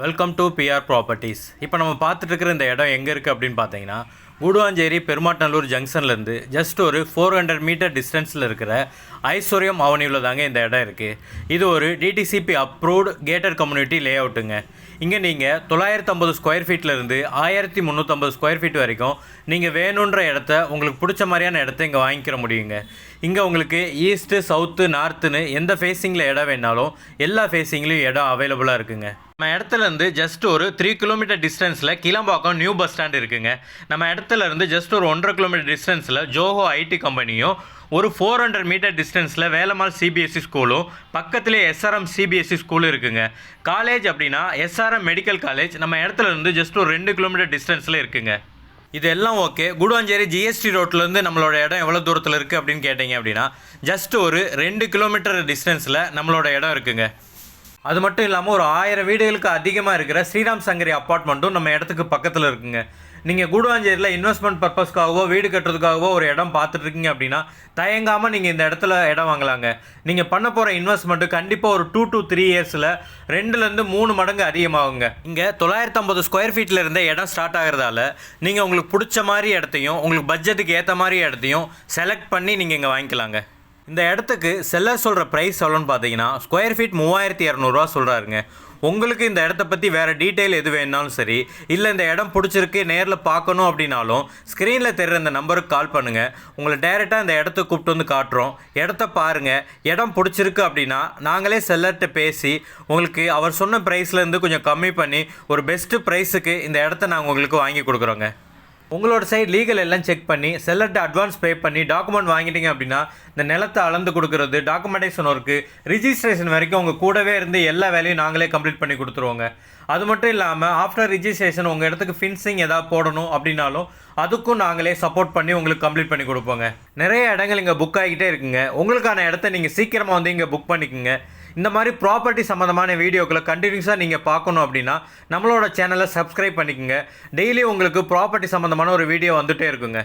Welcome to PR properties. இப்போ நம்ம பார்த்துட்டு இருக்கிற இந்த இடம் எங்கே இருக்குது அப்படின்னு பார்த்தீங்கன்னா, கூடுவாஞ்சேரி பெருமாட்டநல்லூர் ஜங்ஷன்லேருந்து ஜஸ்ட் ஒரு 400 மீட்டர் டிஸ்டன்ஸில் இருக்கிற ஐஸ்வர்யம் அவனியில் தாங்க இந்த இடம் இருக்குது. இது ஒரு டிடிசிபி அப்ரூவ்டு கேட்டட் கம்யூனிட்டி லே அவுட்டுங்க. இங்கே நீங்கள் 950 ஸ்கொயர் ஃபீட்லேருந்து 1350 ஸ்கொயர் ஃபீட் வரைக்கும் நீங்கள் வேணுன்ற இடத்த உங்களுக்கு பிடிச்ச மாதிரியான இடத்த இங்கே வாங்கிக்கிற முடியுங்க. இங்கே உங்களுக்கு ஈஸ்ட்டு, சவுத்து, நார்த்துன்னு எந்த ஃபேஸிங்கில் இடம் வேணாலும் எல்லா ஃபேஸிங்லேயும் இடம் அவைலபிளாக இருக்குங்க. நம்ம இடத்துலேருந்து ஜஸ்ட் ஒரு 3 கிலோமீட்டர் டிஸ்டன்ஸில் கிளம்பாக்கம் நியூ பஸ் ஸ்டாண்ட் இருக்குங்க. நம்ம இடத்துலேருந்து ஜஸ்ட் ஒரு 1.5 கிலோமீட்டர் டிஸ்டன்ஸில் ஜோஹோ ஐடி கம்பெனியும், ஒரு 400 மீட்டர் டிஸ்டன்ஸில் வேலம்மாள் சிபிஎஸ்சி ஸ்கூலும், பக்கத்துலேயே எஸ்ஆர்எம் சிபிஎஸ்சி ஸ்கூலும் இருக்குங்க. காலேஜ் அப்படின்னா எஸ்ஆர்எம் மெடிக்கல் காலேஜ் நம்ம இடத்துலேருந்து ஜஸ்ட் ஒரு 2 கிலோமீட்டர் டிஸ்டன்ஸில் இருக்குங்க. இது எல்லாம் ஓகே. கூடுவாஞ்சேரி ஜிஎஸ்டி ரோட்லேருந்து நம்மளோட இடம் எவ்வளோ தூரத்தில் இருக்குது அப்படின்னு கேட்டிங்க அப்படின்னா, ஜஸ்ட் ஒரு 2 கிலோமீட்டர் டிஸ்டன்ஸில் நம்மளோட இடம் இருக்குங்க. அது மட்டும் இல்லாமல் ஒரு 1000 வீடுகளுக்கு அதிகமாக இருக்கிற ஸ்ரீராம் சங்கரி அப்பார்ட்மெண்ட்டும் நம்ம இடத்துக்கு பக்கத்தில் இருக்குங்க. நீங்கள் கூடுவாஞ்சேரியில் இன்வெஸ்ட்மெண்ட் பர்பஸ்க்காகவோ வீடு கட்டுறதுக்காகவோ ஒரு இடம் பார்த்துட்ருக்கீங்க அப்படின்னா தயங்காமல் நீங்கள் இந்த இடத்துல இடம் வாங்கலாங்க. நீங்கள் பண்ண போகிற இன்வெஸ்ட்மெண்ட்டு கண்டிப்பாக ஒரு 2 to 3 இயர்ஸில் 2லேருந்து 3 மடங்கு அதிகமாகுங்க. இங்கே 950 ஸ்கொயர் ஃபீட்டில் இருந்த இடம் ஸ்டார்ட் ஆகிறதால நீங்கள் உங்களுக்கு பிடிச்ச மாதிரி இடத்தையும் உங்களுக்கு பட்ஜெட்டுக்கு ஏற்ற மாதிரி இடத்தையும் செலக்ட் பண்ணி நீங்கள் இங்கே வாங்கிக்கலாங்க. இந்த இடத்துக்கு செல்லர் சொல்கிற ப்ரைஸ் எவ்வளோன்னு பார்த்தீங்கன்னா, ஸ்கொயர் ஃபீட் 3200 சொல்கிறாருங்க. உங்களுக்கு இந்த இடத்த பற்றி வேறு டீட்டெயில் எது வேணுனாலும் சரி, இல்லை இந்த இடம் பிடிச்சிருக்கு நேரில் பார்க்கணும் அப்படின்னாலும் ஸ்க்ரீனில் தெரிகிற இந்த நம்பருக்கு கால் பண்ணுங்கள். உங்களை டைரெக்டாக இந்த இடத்த கூப்பிட்டு வந்து காட்டுறோம். இடத்த பாருங்கள். இடம் பிடிச்சிருக்கு அப்படின்னா நாங்களே செல்லர்கிட்ட பேசி உங்களுக்கு அவர் சொன்ன ப்ரைஸ்லேருந்து கொஞ்சம் கம்மி பண்ணி ஒரு பெஸ்ட்டு ப்ரைஸுக்கு இந்த இடத்த நாங்கள் உங்களுக்கு வாங்கி கொடுக்குறோங்க. உங்களோட சைட் லீகல் எல்லாம் செக் பண்ணி செல்லர்கிட்ட அட்வான்ஸ் பே பண்ணி டாக்குமெண்ட் வாங்கிட்டீங்க அப்படின்னா இந்த நிலத்தை அளந்து கொடுக்குறது, டாக்குமெண்டேஷன் ஒர்க்கு, ரிஜிஸ்ட்ரேஷன் வரைக்கும் உங்கள் கூடவே இருந்து எல்லா வேலையும் நாங்களே கம்ப்ளீட் பண்ணி கொடுத்துருவோங்க. அது மட்டும் இல்லாமல் ஆஃப்டர் ரிஜிஸ்ட்ரேஷன் உங்கள் இடத்துக்கு ஃபின்சிங் எதாவது போடணும் அப்படின்னாலும் அதுக்கும் நாங்களே சப்போர்ட் பண்ணி உங்களுக்கு கம்ப்ளீட் பண்ணி கொடுப்போங்க. நிறைய இடங்கள் இங்கே புக் ஆகிக்கிட்டே இருக்குங்க. உங்களுக்கான இடத்த நீங்கள் சீக்கிரமாக வந்து இங்கே புக் பண்ணிக்கோங்க. இந்த மாதிரி ப்ராப்பர்ட்டி சம்மந்தமான வீடியோக்களை கண்டினியூஸாக நீங்கள் பார்க்கணும் அப்படின்னா நம்மளோட சேனலை சப்ஸ்கிரைப் பண்ணிக்கோங்க. டெய்லி உங்களுக்கு ப்ராப்பர்ட்டி சம்மந்தமான ஒரு வீடியோ வந்துகிட்டே இருக்குங்க.